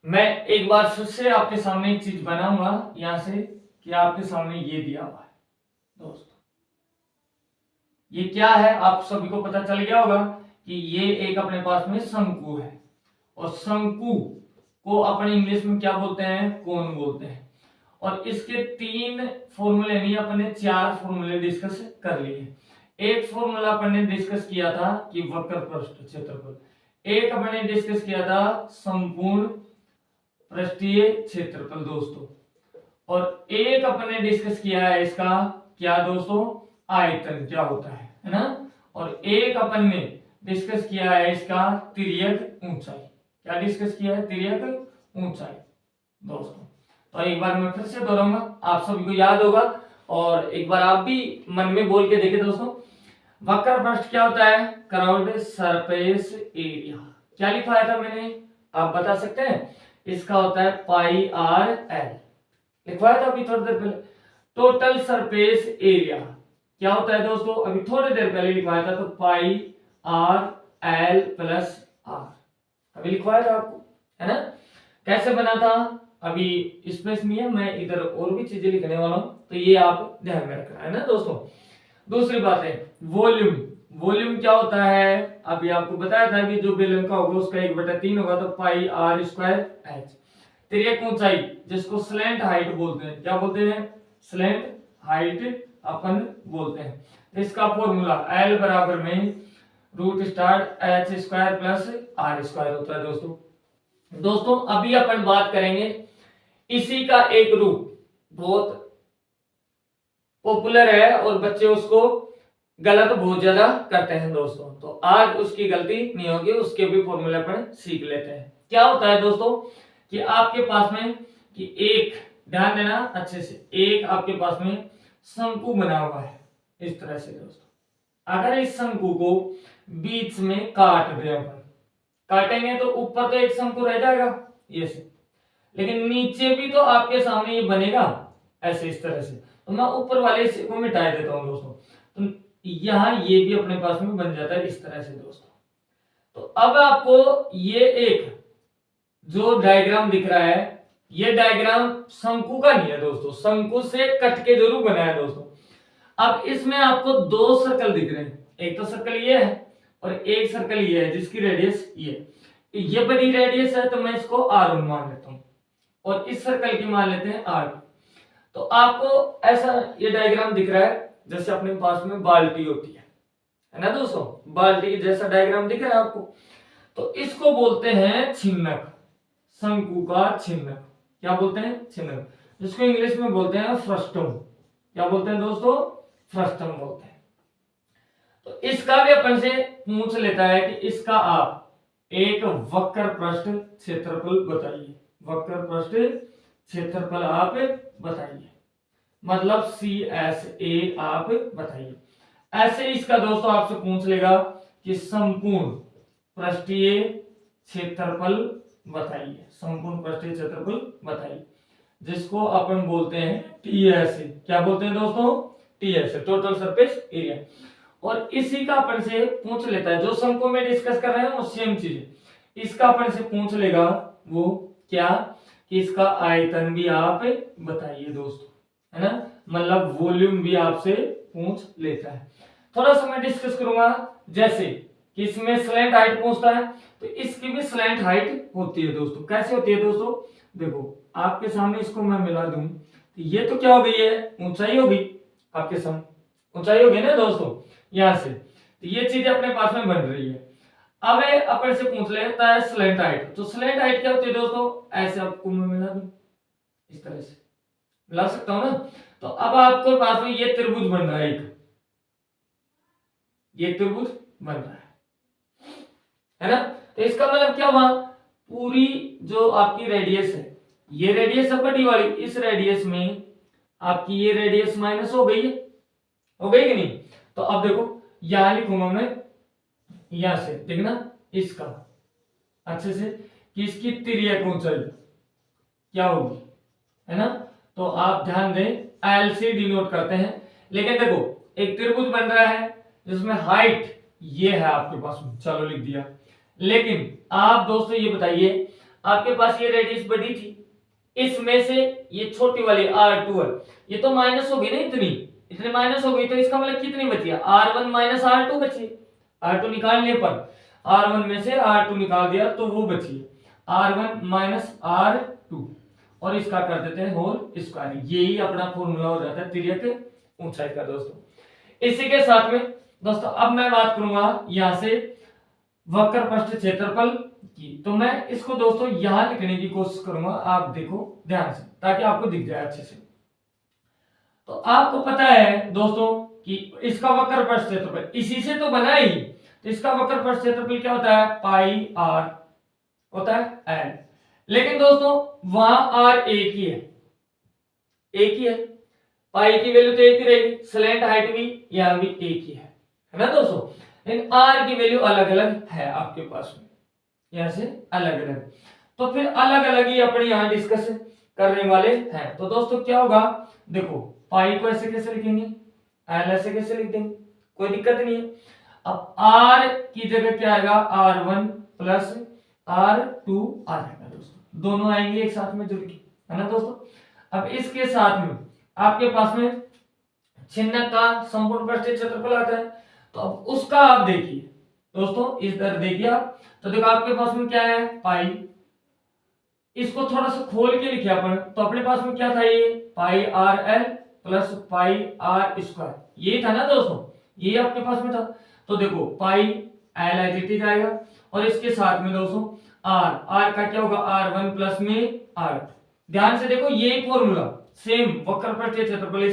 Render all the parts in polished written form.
मैं एक बार फिर से आपके सामने एक चीज बनाऊंगा यहां से कि आपके सामने ये दिया हुआ है दोस्तों। ये क्या है आप सभी को पता चल गया होगा कि ये एक अपने पास में शंकु है, और शंकु को अपने इंग्लिश में क्या बोलते हैं, कोन बोलते हैं। और इसके 3 फॉर्मूले नहीं, अपने 4 फॉर्मूले डिस्कस कर लिए। एक फॉर्मूला अपन ने डिस्कस किया था कि वक्र पृष्ठ क्षेत्रफल, एक अपन ने डिस्कस किया था संपूर्ण पृष्ठीय क्षेत्रफल दोस्तों, और एक अपन ने डिस्कस किया है इसका क्या दोस्तों, आयतन क्या होता है ना। और एक अपन ने डिस्कस किया है इसका तिर्यक ऊंचाई। क्या डिस्कस किया है, तिर्यक ऊंचाई दोस्तों। तो एक बार मैं फिर से दोहराऊंगा, आप सभी को याद होगा, और एक बार आप भी मन में बोल के देखें दोस्तों। वक्र पृष्ठ क्या होता है, कर्व्ड सरफेस एरिया। क्या लिखवाया था मैंने, आप बता सकते हैं, इसका होता है पाई आर एल, लिखवाया था अभी थोड़ी देर पहले। टोटल सरफेस एरिया क्या होता है दोस्तों, अभी थोड़ी देर पहले लिखवाया था, तो पाई आर एल प्लस आर अभी लिखवाया था आपको, है ना। कैसे बना था, अभी स्पेस नहीं है, मैं इधर और भी चीजें लिखने वाला हूं, तो ये आप ध्यान में रखना है ना दोस्तों। दूसरी बात है वॉल्यूम। वॉल्यूम क्या होता है, अभी आपको बताया था कि जो बेलन का होगा उसका 1/3 होगा, तो पाई आर स्क्वायर एच। तिर्यक ऊंचाई जिसको स्लैंट हाइट बोलते हैं, क्या बोलते हैं, स्लैंट हाइट अपन बोलते हैं। तो इसका फॉर्मूला एल बराबर में root start H square plus R square होता है दोस्तों। अभी अपन बात करेंगे इसी का एक रूप, बहुत पॉपुलर है और बच्चे उसको गलत बहुत ज्यादा करते हैं दोस्तों। तो आज उसकी गलती नहीं होगी, उसके भी फॉर्मूले अपन सीख लेते हैं। क्या होता है दोस्तों कि आपके पास में कि एक, ध्यान देना अच्छे से, एक आपके पास में शंकु बना हुआ है इस तरह से दोस्तों। अगर इस शंकु को बीच में काट दे, अपन काटेंगे तो ऊपर तो एक शंकु रह जाएगा ये से, लेकिन नीचे भी तो आपके सामने ये बनेगा ऐसे इस तरह से। तो मैं ऊपर वाले हिस्से को मिटा देता हूं दोस्तों, तो यहां ये भी अपने पास में बन जाता है इस तरह से दोस्तों। तो अब आपको ये एक जो डायग्राम दिख रहा है, ये डायग्राम शंकु का नहीं है दोस्तों, शंकु से कट के जरूर बना है दोस्तों। अब इसमें आपको 2 सर्कल दिख रहे हैं, एक तो सर्कल ये है और एक सर्कल ये है जिसकी रेडियस ये बड़ी रेडियस है, तो मैं इसको R1 मान लेता हूं, और इस सर्कल की मान लेते हैं R2। तो आपको ऐसा ये डायग्राम दिख रहा है जैसे अपने पास में बाल्टी होती है ना दोस्तों, बाल्टी जैसा डायग्राम दिख रहा है आपको। तो इसको बोलते हैं छिन्नक, शंकु का छिन्नक। क्या बोलते हैं, छिन्नक, जिसको इंग्लिश में बोलते हैं फ्रस्टम। क्या बोलते हैं दोस्तों, फ्रस्टम बोलते हैं। तो इसका भी अपन से पूछ लेता है कि इसका आप एक वक्र पृष्ठ क्षेत्रफल बताइए, वक्र पृष्ठ क्षेत्रफल आप बताइए, मतलब CSA आप बताइए। ऐसे इसका दोस्तों आपसे पूछ लेगा कि संपूर्ण पृष्ठीय क्षेत्रफल बताइए, संपूर्ण पृष्ठीय क्षेत्रफल बताइए, जिसको अपन बोलते हैं TSA। क्या बोलते हैं दोस्तों, TSA, टोटल सरफेस एरिया। और इसी का अपन से पूछ लेता है, जो शंकु में डिस्कस कर रहे हैं वो सेम चीज है, इसका अपन से पूछ लेगा वो क्या, कि इसका आयतन भी आप बताइए दोस्तों, है ना, मतलब वॉल्यूम भी आपसे पूछ लेता है। थोड़ा सा मैं डिस्कस करूंगा, जैसे कि इसमें स्लैंट हाइट पूछता है, तो इसकी भी स्लैंट हाइट होती है दोस्तों। कैसे होती है दोस्तों, देखो आपके सामने इसको मैं मिला दूं, तो ये तो क्या हो गई है, ऊंचाई होगी, आपके सामने ऊंचाई होगी ना दोस्तों यहां से, तो ये चीज अपने पास में बन रही है। अब अपन से पूछ लेता है स्लैंट हाइट, तो स्लैंट हाइट क्या होती है दोस्तों, ऐसे आपको मैं मिला दूं, इस तरह से मिला सकता हूं ना। तो अब आपको पास में ये त्रिभुज बन रहा है, एक ये त्रिभुज बन रहा है ना। तो इसका मतलब क्या हुआ, पूरी जो आपकी रेडियस है, ये रेडियस है बड़ी वाली, इस रेडियस में आपकी ये रेडियस माइनस हो गई है, हो गई कि नहीं। तो अब देखो यहां लिखूंगा मैं, यहां से देखना इसका अच्छे से कि इसकी तिर्यक ऊंचाई क्या होगी, है ना। तो आप ध्यान दें, एल से डिनोट करते हैं, लेकिन देखो एक त्रिभुज बन रहा है जिसमें हाइट ये है आपके पास में, चलो लिख दिया। लेकिन आप दोस्तों ये बताइए, आपके पास ये रेडियस बड़ी थी, इसमें से ये छोटी वाली R2 है, ये तो माइनस होगी ना, इतनी माइनस हो गई, तो इसका मतलब कितनी बची है, R1 माइनस R2 बची। R2 निकालने पर R1 में से R2 निकाल दिया तो वो बची R1 माइनस R2, और इसका कर देते हैं होल स्क्वायर। यही अपना फॉर्मूला हो जाता है तिर्यक ऊंचाई का दोस्तों। इसी के साथ में दोस्तों अब मैं बात करूंगा यहां से वक्र पृष्ठ क्षेत्रफल की, तो मैं इसको दोस्तों यहां लिखने की कोशिश करूंगा, आप देखो ध्यान से ताकि आपको दिख जाए अच्छे से। तो आपको पता है दोस्तों कि इसका वक्र पृष्ठ क्षेत्रफल इसी से तो बना ही, तो इसका वक्र पृष्ठ क्षेत्रफल क्या होता है, पाई आर होता है एल, लेकिन दोस्तों वहां आर एक ही है, एक ही है, पाई की वैल्यू तो एक ही रहेगी, स्लैंट हाइट भी यहां भी एक ही है ना दोस्तों, लेकिन आर की वैल्यू अलग अलग है आपके पास में, यहां से अलग अलग, तो फिर अलग अलग ही अपने यहां डिस्कस करने वाले हैं। तो दोस्तों क्या होगा, देखो पाई को ऐसे कैसे लिखेंगे, एल ऐसे कैसे लिख देंगे, कोई दिक्कत नहीं है। अब आर की जगह क्या आएगा, R1 प्लस R2 आ जाएगा दोस्तों, दोनों आएंगे एक साथ में जुड़ के, है ना दोस्तों। अब इसके साथ में आपके पास में छिन्नक का संपूर्ण पृष्ठीय क्षेत्रफल आता है, तो अब उसका आप देखिए दोस्तों, इस तरह देखिए आप, तो देखो आपके पास में क्या है, पाई, इसको थोड़ा सा खोल के लिखे अपन, तो अपने पास में क्या था, ये pi R L plus pi R square, ये था ना दोस्तों, ये आपके पास में था। तो देखो pi L as it is आएगा, और इसके साथ में दोस्तों आर का क्या होगा, R1 प्लस में R2। ध्यान से देखो ये फॉर्मूला सेम वक्र पृष्ठीय क्षेत्रफल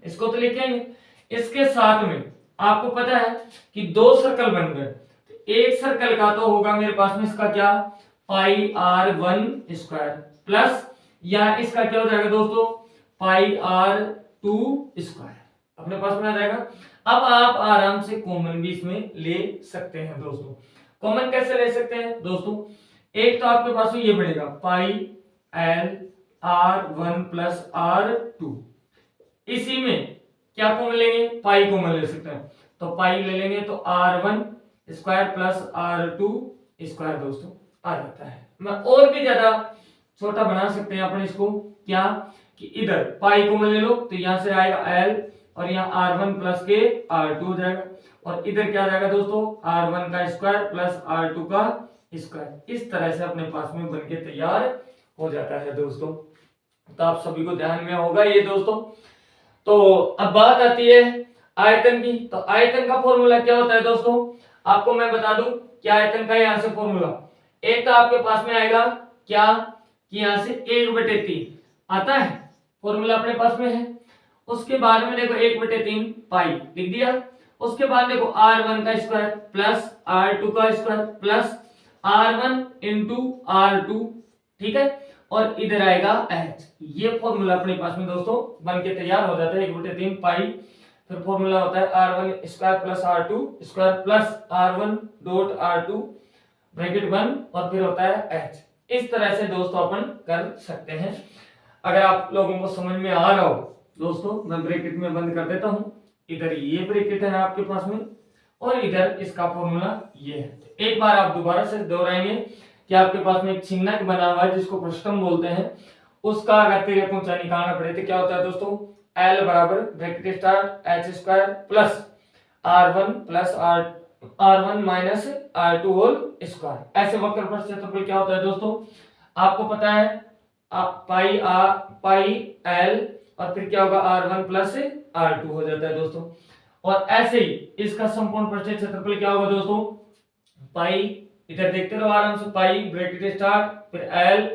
इसको तो लेके आएंगे। इसके साथ में आपको पता है कि दो सर्कल बन गए, एक सर्कल का तो होगा मेरे पास में इसका क्या, पाई R1 स्क्वायर प्लस, या इसका क्या हो जाएगा दोस्तों, पाई R2 स्क्वायर अपने पास में आ जाएगा। अब आप आराम से कॉमन भी इसमें ले सकते हैं दोस्तों। कॉमन कैसे ले सकते हैं दोस्तों, एक तो आपके पास में ये बनेगा pi L R1 plus R2, इसी में क्या कॉमन लेंगे, पाई कॉमन ले सकते हैं, तो पाई ले लेंगे तो R1 square plus R2 square दोस्तों आ जाता है। मैं और भी ज्यादा छोटा बना सकते हैं अपन इसको, क्या कि इधर पाई कॉमन ले लो तो यहां से आएगा L, और यहाँ R1 प्लस के R2 हो जाएगा, और इधर क्या जाएगा दोस्तों, R1 का स्क्वायर प्लस R2 का स्क्वायर, इस तरह से अपने पास में बनके तैयार हो जाता है दोस्तों। तो आप सभी को ध्यान में होगा ये दोस्तों। तो अब बात आती है आयतन की, तो आयतन का फॉर्मूला क्या होता है दोस्तों, आपको मैं बता दूं कि आयतन का यहां से फॉर्मूला, एक तो आपके पास में आएगा क्या कि यहां से 1/3 आता है, फॉर्मूला अपने पास में है। उसके बाद में देखो 1/3 पाई लिख दिया, उसके बाद देखो R1 का स्क्वायर प्लस R2 का square plus R1 into R2, ठीक है, और इधर आएगा H। ये फॉर्मूला अपने पास में दोस्तों बन के तैयार हो जाता है 1/3 पाई, फिर फॉर्मूला होता है R1 square plus R2 square plus R1 dot R2 bracket 1, और फिर होता है H। इस तरह से दोस्तों अपन कर सकते हैं। अगर आप लोगों को समझ में आ रहा हो दोस्तों, मैं ब्रैकेट में बंद कर देता हूं, इधर ये ब्रैकेट है आपके पास में, और इधर इसका फॉर्मूला ये है। एक बार आप दोबारा से दोहराएंगे कि आपके पास में एक छिन्नक बना हुआ है जिसको पृष्ठम बोलते हैं, उसका अगर तिर्यक ऊंचाई निकालना पड़े तो क्या होता है दोस्तों, L बराबर bracket start H square plus R1 plus R1 minus R2 whole square. ऐसे वक्र पृष्ठ क्षेत्रफल क्या होता है दोस्तों, आपको पता है, आप पाई L और फिर क्या होगा R1 प्लस R2 हो जाता है दोस्तों। और ऐसे ही इसका संपूर्ण पृष्ठीय क्षेत्रफल क्या होगा दोस्तों, पाई, इधर देखते रहो आराम से, पाई ब्रैकेट स्टार्ट फिर L,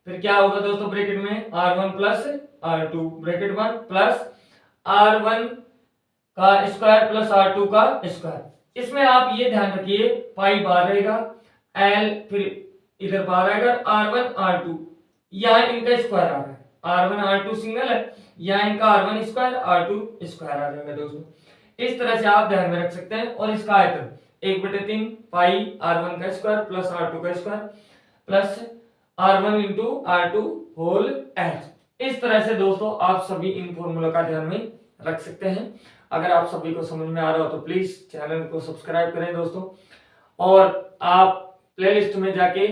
फिर क्या होगा दोस्तों ब्रैकेट में R1 plus R2 bracket 1 plus R1 का स्क्वायर प्लस R2 का स्क्वायर। इसमें आप ये ध्यान रखिए पाई बाहर रहेगा, L फिर इधर बाहर आएगा, R1 R2, यहाँ इनका स्क्वायर आ रहा है, R1 R2 सिंगल है, यहाँ इनका R1 स्क्वायर R2 स्क्वायर आ जाएगा दोस्तों। इस तरह से आप ध्यान में रख सकते हैं। और इसका आयतन 1/3 पाई R1 का स्क्वायर प्लस R2 का square plus R1 into R2 whole H। इस तरह से दोस्तों आप सभी इन फॉर्मूला का ध्यान में रख सकते हैं। अगर आप सभी को समझ में आ रहा हो तो प्लीज चैनल को सब्सक्राइब करें दोस्तों, और आप प्लेलिस्ट में जाके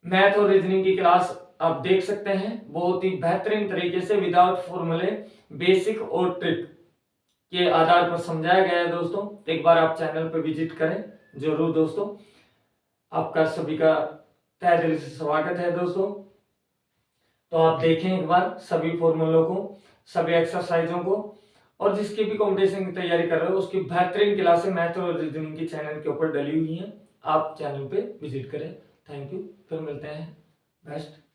मैथ और रीजनिंग की क्लास आप देख सकते हैं। बहुत ही बेहतरीन तरीके से विदाउट फॉर्मूले बेसिक और ट्रिक के आधार पर समझाया गया है दोस्तों। तो एक बार आप चैनल पर विजिट करें जरूर दोस्तों। आपका सभी का तहे दिल से स्वागत है दोस्तों। तो आप देखें एक बार सभी फॉर्मूलों को, सभी एक्सरसाइजों को, और जिसकी भी कंपटीशन की तैयारी कर रहे हो उसकी बेहतरीन क्लासें मैथ और रीजनिंग की चैनल के ऊपर डली हुई हैं। आप चैनल पे विजिट करें। थैंक यू, फिर मिलते हैं। बेस्ट।